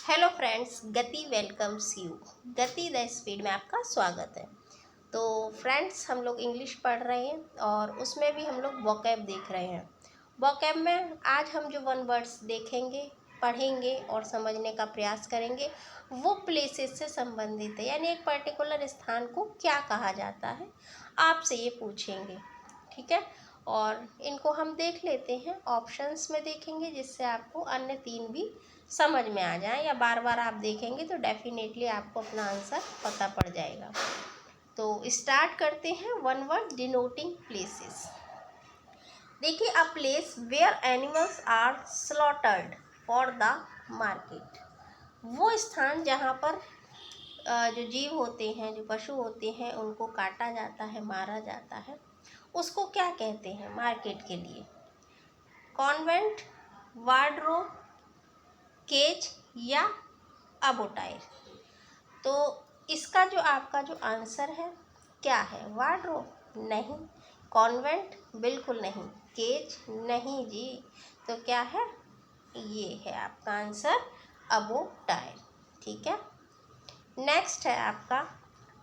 Hello friends, गति welcomes you. गति the speed में आपका स्वागत है। तो फ्रेंड्स, हम लोग इंग्लिश पढ़ रहे हैं और उसमें भी हम लोग वोकैब देख रहे हैं। वोकैब में आज हम जो वन वर्ड्स देखेंगे, पढ़ेंगे और समझने का प्रयास करेंगे वो प्लेसेस से संबंधित है, यानी एक पर्टिकुलर स्थान को क्या कहा जाता है, आपसे ये पूछेंगे। ठीक है, और इनको हम देख लेते हैं, ऑप्शंस में देखेंगे जिससे आपको अन्य तीन भी समझ में आ जाए, या बार बार आप देखेंगे तो डेफिनेटली आपको अपना आंसर पता पड़ जाएगा। तो स्टार्ट करते हैं। One word denoting places. देखिए, a place where animals are slaughtered for the market. वो स्थान जहाँ पर जो जीव होते हैं, जो पशु होते हैं, उनको काटा जाता है, मारा जाता है, उसको क्या कहते हैं मार्केट के लिए? कॉन्वेंट, वार्डरोब, केज या अबोटायर। तो इसका जो आपका जो आंसर है क्या है? वार्डरोब नहीं, कॉन्वेंट बिल्कुल नहीं, केज नहीं जी। तो क्या है? ये है आपका आंसर, अबोटायर। ठीक है, नेक्स्ट है आपका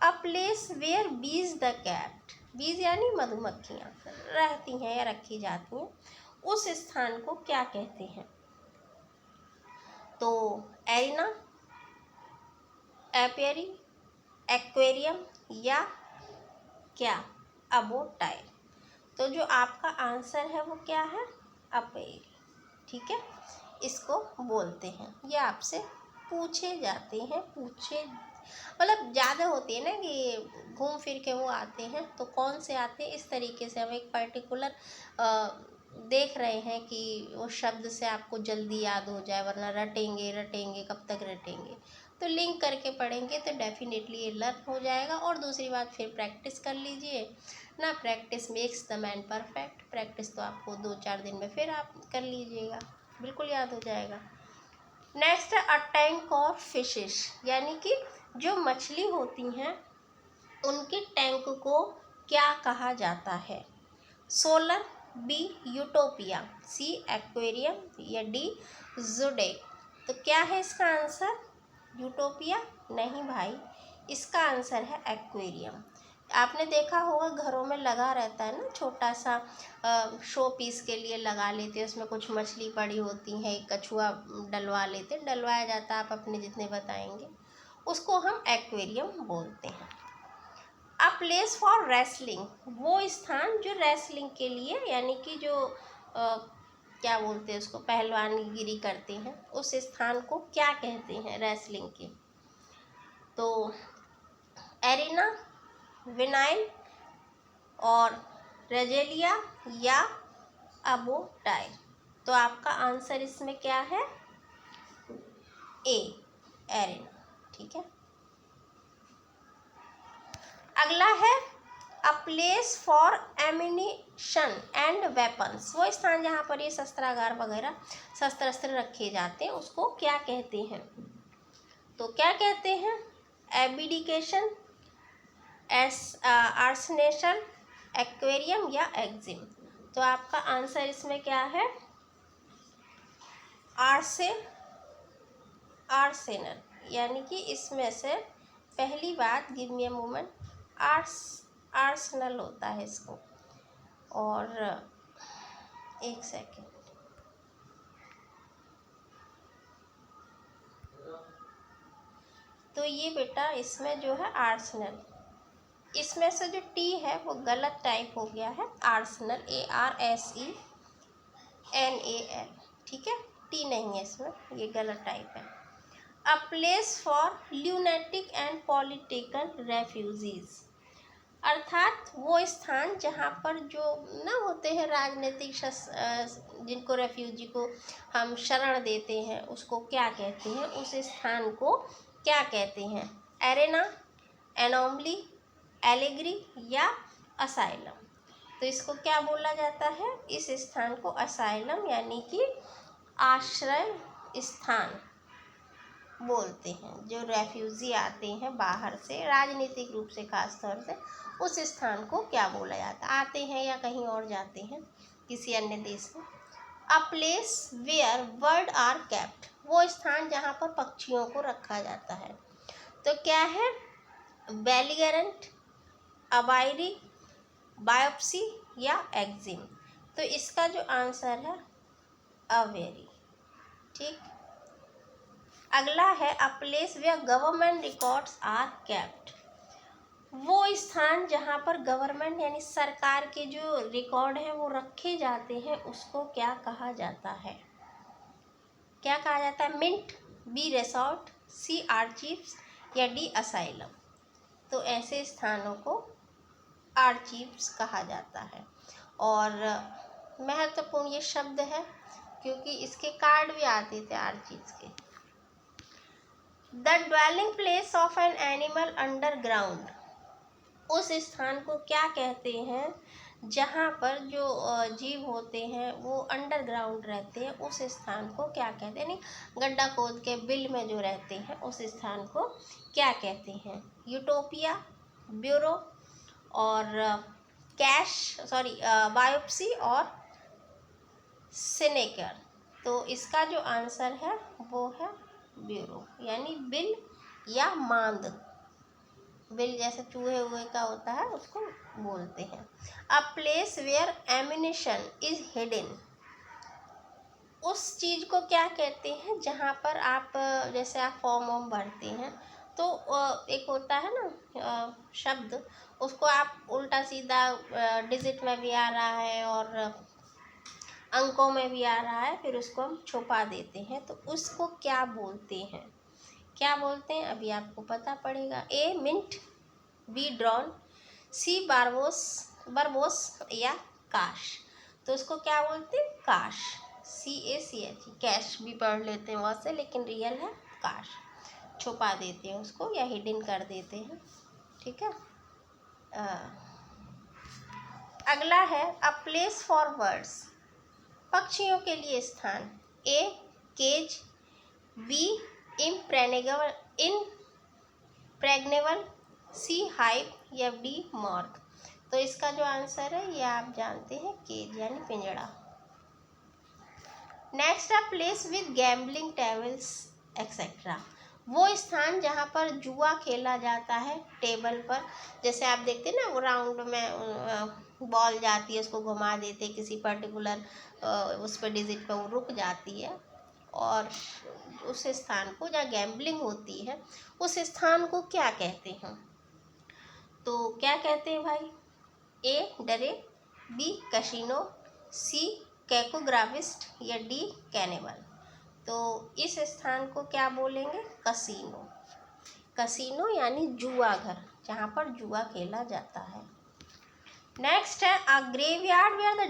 अ प्लेस वेयर बीज द कैट। बीज यानी मधुमक्खियाँ रहती हैं या रखी जाती हैं, उस स्थान को क्या कहते हैं? तो एरिना, एपियरी, एक्वेरियम या क्या? अबोटायर। तो जो आपका आंसर है वो क्या है? अपेयरी। ठीक है, इसको बोलते हैं। ये आपसे पूछे जाते हैं, मतलब ज़्यादा होती है ना कि घूम फिर के वो आते हैं, तो कौन से आते हैं, इस तरीके से हम एक पर्टिकुलर देख रहे हैं कि वो शब्द से आपको जल्दी याद हो जाए, वरना रटेंगे कब तक रटेंगे। तो लिंक करके पढ़ेंगे तो डेफिनेटली ये लर्न हो जाएगा। और दूसरी बात, फिर प्रैक्टिस कर लीजिए ना, practice makes the man perfect. Practice तो आपको 2-4 दिन में फिर आप कर लीजिएगा, बिल्कुल याद हो जाएगा। नेक्स्ट है अ टैंक ऑफ फिशेस, यानी कि जो मछली होती हैं उनके टैंक को क्या कहा जाता है? सोलर, बी यूटोपिया, सी एक्वेरियम या डी ज़ोडेक। तो क्या है इसका आंसर? यूटोपिया नहीं भाई, इसका आंसर है एक्वेरियम। आपने देखा होगा घरों में लगा रहता है ना, छोटा सा शो पीस के लिए लगा लेते हैं, उसमें कुछ मछली पड़ी होती है, एक कछुआ डलवाया जाता है, आप अपने जितने बताएंगे, उसको हम एक्वेरियम बोलते हैं। अ प्लेस फॉर रेसलिंग, वो स्थान जो रेसलिंग के लिए, यानी कि जो क्या बोलते हैं उसको, पहलवानगिरी करते हैं, उस स्थान को क्या कहते हैं रेसलिंग के? तो एरिना, विनाइल और रेजेलिया या अबोटायर। तो आपका आंसर इसमें क्या है? ए, एरिना। ठीक है, अगला है a place for ammunition and weapons. वो स्थान जहाँ पर ये शस्त्रागार वगैरह शस्त्र रखे जाते हैं, उसको क्या कहते हैं? तो क्या कहते हैं? एबिडिकेशन, आर्सनेशन, एक्वेरियम या एग्जिम। तो आपका आंसर इसमें क्या है? आर्सेनल, यानी कि इसमें से पहली बात, give me a moment, Arsenal होता है इसको। और एक सेकेंड, तो ये बेटा इसमें जो है आर्सनल, इसमें से जो टी है वो गलत टाइप हो गया है, आर्सनल, ARSENAL। ठीक है, टी नहीं है इसमें, ये गलत टाइप है। A place for lunatic and political refugees, अर्थात वो स्थान जहाँ पर जो ना होते हैं राजनीतिक जिनको रेफ्यूजी को हम शरण देते हैं, उसको क्या कहते हैं? उस स्थान को क्या कहते हैं? एरेना, एनोमली, एलेग्री या असाइलम। तो इसको क्या बोला जाता है? इस स्थान को असाइलम यानी कि आश्रय स्थान बोलते हैं। जो रेफ्यूजी आते हैं बाहर से, राजनीतिक रूप से खास तौर से, उस स्थान को क्या बोला जाता है? आते हैं या कहीं और जाते हैं किसी अन्य देश में। A place where bird are kept, वो स्थान जहाँ पर पक्षियों को रखा जाता है। तो क्या है? बेलीगेरेंट, अबाइरी, बायोप्सी या एक्जिम। तो इसका जो आंसर है अवेरी। ठीक। अगला है a place where government records are kept. वो स्थान जहाँ पर गवर्नमेंट यानी सरकार के जो रिकॉर्ड है वो रखे जाते हैं, उसको क्या कहा जाता है? क्या कहा जाता है? मिंट, बी रिसोर्ट, सी आर्चीव्स या डी असाइलम। तो ऐसे स्थानों को आर्चीव्स कहा जाता है। और महत्वपूर्ण ये शब्द है क्योंकि इसके कार्ड भी आते थे आर्चीव्स के। The dwelling place of an animal underground. उस स्थान को क्या कहते हैं जहाँ पर जो जीव होते हैं वो अंडरग्राउंड रहते हैं, उस स्थान को क्या कहते हैं? नहीं, गड्ढा खोद के बिल में जो रहते हैं उस स्थान को क्या कहते हैं? यूटोपिया, ब्यूरो और बायोप्सी और सिनेकर। तो इसका जो आंसर है वो है ब्यूरो, यानी बिल या मांद। बिल जैसे चूहे हुए का होता है उसको बोलते हैं। A place where ammunition is hidden. उस चीज़ को क्या कहते हैं जहाँ पर आप जैसे आप फॉर्म वॉर्म भरते हैं तो एक होता है ना शब्द, उसको आप उल्टा सीधा डिजिट में भी आ रहा है और अंकों में भी आ रहा है, फिर उसको हम छुपा देते हैं, तो उसको क्या बोलते हैं? क्या बोलते हैं अभी आपको पता पड़ेगा। ए मिंट, बी ड्रॉन, सी बरबोस या काश। तो उसको क्या बोलते हैं? काश, CACH। कैश भी पढ़ लेते हैं वहाँ से, लेकिन रियल है काश। छुपा देते हैं उसको या हिडन कर देते हैं। ठीक है। अगला है अ प्लेस फॉर बर्ड्स। पक्षियों के लिए स्थान। A cage, B impregnable, C hive या डी मॉर्ग। तो इसका जो आंसर है ये आप जानते हैं, केज यानी पिंजड़ा। Next a place with gambling tables etcetera. वो स्थान जहाँ पर जुआ खेला जाता है टेबल पर। जैसे आप देखते हैं ना वो राउंड में बॉल जाती है, उसको घुमा देते हैं किसी पर्टिकुलर उस पर डिजिट पर वो रुक जाती है, और उस स्थान को जहाँ गैम्बलिंग होती है उस स्थान को क्या कहते हैं? तो क्या कहते हैं भाई? ए डरे, बी कैसीनो, सी कैकोग्राफिस्ट या डी कैनिबल। तो इस स्थान को क्या बोलेंगे? कसीनो। कसीनो यानी जुआ घर, जहाँ पर जुआ खेला जाता है। नेक्स्ट है a graveyard where the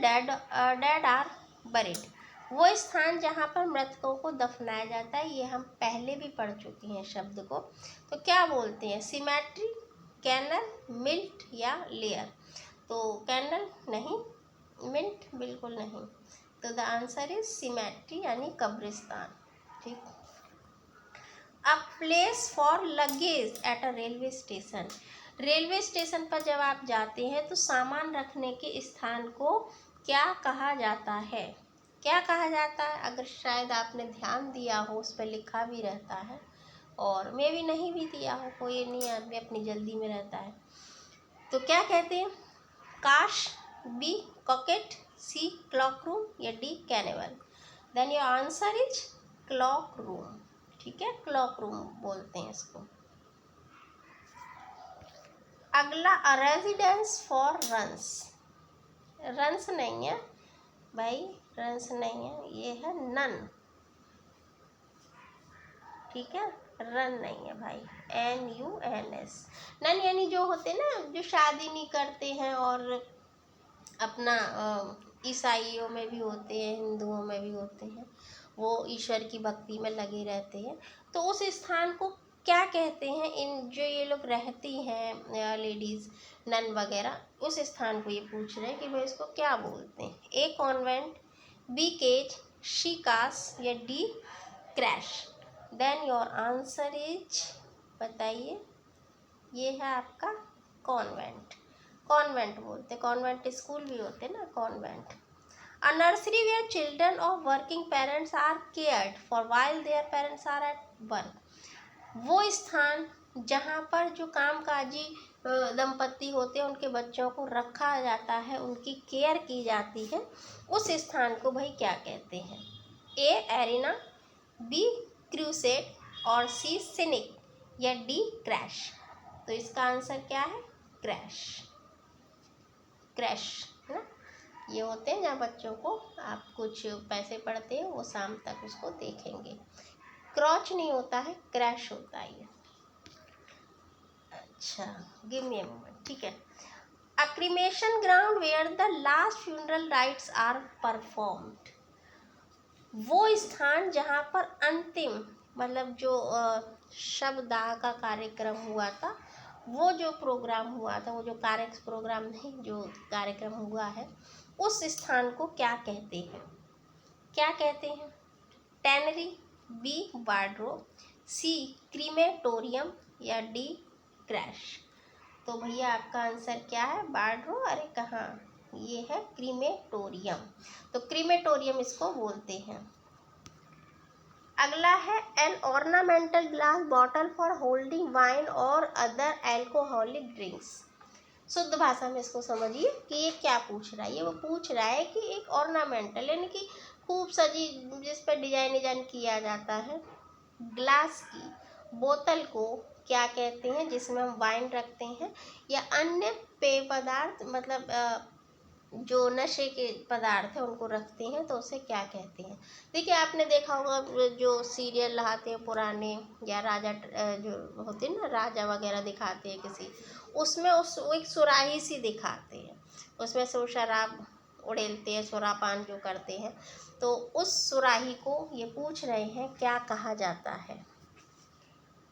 dead are buried. वो स्थान जहाँ पर मृतकों को दफनाया जाता है। ये हम पहले भी पढ़ चुके हैं शब्द को। तो क्या बोलते हैं? सिमेट्री, कैनल, मिल्ट या लेयर। तो कैनल नहीं, मिंट बिल्कुल नहीं। तो द आंसर इज सिमेट्री यानी कब्रिस्तान। ठीक। A place for luggage at a railway station. Railway station पर जब आप जाते हैं तो सामान रखने के स्थान को क्या कहा जाता है? क्या कहा जाता है? अगर शायद आपने ध्यान दिया हो, उस पर लिखा भी रहता है, और मैं भी नहीं भी दिया हो, कोई नहीं, आदमी अपनी जल्दी में रहता है। तो क्या कहते हैं? काश, B coquette, C cloak room या D carnival. Then your answer is cloak room. ठीक है, क्लॉक रूम बोलते हैं इसको। अगला a residence for runs. Runs नहीं है भाई, रंस नहीं है, ये है नन। ठीक है, रन नहीं है भाई, NUNS। नन यानी जो होते हैं ना, जो शादी नहीं करते हैं और अपना ईसाइयों में भी होते हैं, हिंदुओं में भी होते हैं, वो ईश्वर की भक्ति में लगे रहते हैं। तो उस स्थान को क्या कहते हैं? इन जो ये लोग रहती हैं लेडीज़, नन वगैरह, उस स्थान को ये पूछ रहे हैं कि भाई इसको क्या बोलते हैं। A convent, B cage, C cask या D crash. Then your answer is, बताइए, ये है आपका कॉन्वेंट। कॉन्वेंट बोलते, कॉन्वेंट स्कूल भी होते ना, convent. A nursery where children of working parents are cared for while their parents are at work. वो स्थान जहाँ पर जो कामकाजी दंपति होते हैं उनके बच्चों को रखा जाता है, उनकी केयर की जाती है, उस स्थान को भाई क्या कहते हैं? ए एरिना, बी क्रूसेड और सी सिनिक या डी क्रैश। तो इसका आंसर क्या है? क्रैश। क्रैश है ना, ये होते हैं जहाँ बच्चों को आप कुछ पैसे पड़ते हैं वो शाम तक उसको देखेंगे। क्रॉच नहीं होता है, क्रैश होता है ये। अच्छा, गिव मी अ मोमेंट, ठीक है। A cremation ground where the last funeral rites are performed. वो स्थान जहाँ पर अंतिम मतलब जो शवदाह का कार्यक्रम हुआ था, वो जो प्रोग्राम हुआ था, वो जो प्रोग्राम नहीं, जो कार्यक्रम हुआ है, उस स्थान को क्या कहते हैं? क्या कहते हैं? टैनरी, बी वार्डरोब, सी क्रीमेटोरियम या डी क्रैश। तो भैया आपका आंसर क्या है? वार्डरोब। अरे कहाँ, ये है क्रीमेटोरियम। तो क्रीमेटोरियम इसको बोलते हैं। अगला है an ornamental glass bottle for holding wine और अदर एल्कोहलिक ड्रिंक्स। शुद्ध भाषा में इसको समझिए कि ये क्या पूछ रहा है। ये वो पूछ रहा है कि एक ऑर्नामेंटल यानी कि खूब सजी, जिस पर डिजाइन किया जाता है, ग्लास की बोतल को क्या कहते हैं जिसमें हम वाइन रखते हैं या अन्य पेय पदार्थ, मतलब जो नशे के पदार्थ है उनको रखते हैं, तो उसे क्या कहते हैं? देखिए आपने देखा होगा जो सीरियल आते हैं पुराने, या राजा जो होते हैं ना, राजा वगैरह दिखाते हैं किसी, उसमें वो एक सुराही सी दिखाते हैं, उसमें से वो शराब उड़ेलते हैं, सुरापान जो करते हैं, तो उस सुराही को ये पूछ रहे हैं क्या कहा जाता है।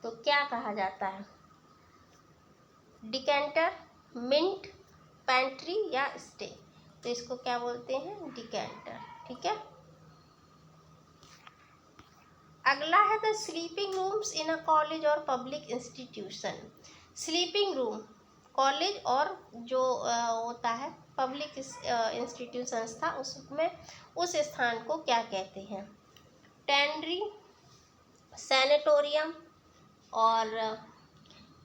तो क्या कहा जाता है? डिकेंटर, मिंट, पैंट्री या स्टे। तो इसको क्या बोलते हैं? डिकेंटर। ठीक है। अगला है the sleeping rooms in a college or public institution. Sleeping room college और जो होता है पब्लिक इंस्टीट्यूट संस्था, उसमें उस स्थान को क्या कहते हैं? टेंड्री, सैनिटोरियम और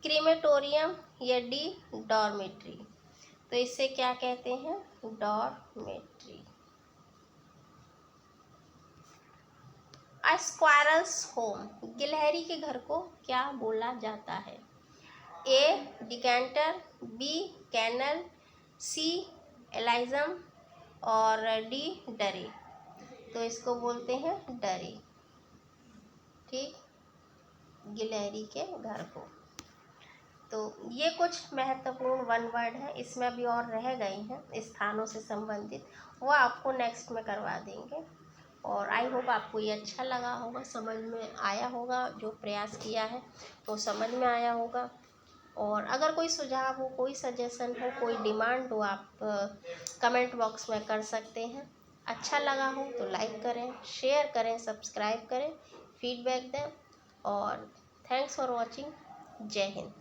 क्रीमेटोरियम या डी डॉर्मेट्री। तो इसे क्या कहते हैं? डॉर्मेट्री। अ स्क्वायरल्स होम, गिलहरी के घर को क्या बोला जाता है? ए डिकेंटर, बी कैनल, सी एलाइजम और डी डरी। तो इसको बोलते हैं डरी। ठीक, गिलहरी के घर को। तो ये कुछ महत्वपूर्ण वन वर्ड है, इसमें अभी और रह गए हैं स्थानों से संबंधित, वो आपको नेक्स्ट में करवा देंगे। और आई होप आपको ये अच्छा लगा होगा, समझ में आया होगा, जो प्रयास किया है तो समझ में आया होगा। और अगर कोई सुझाव हो, कोई सजेशन हो, कोई डिमांड हो, आप कमेंट बॉक्स में कर सकते हैं। अच्छा लगा हो तो लाइक करें, शेयर करें, सब्सक्राइब करें, फीडबैक दें। और थैंक्स फॉर वॉचिंग। जय हिंद।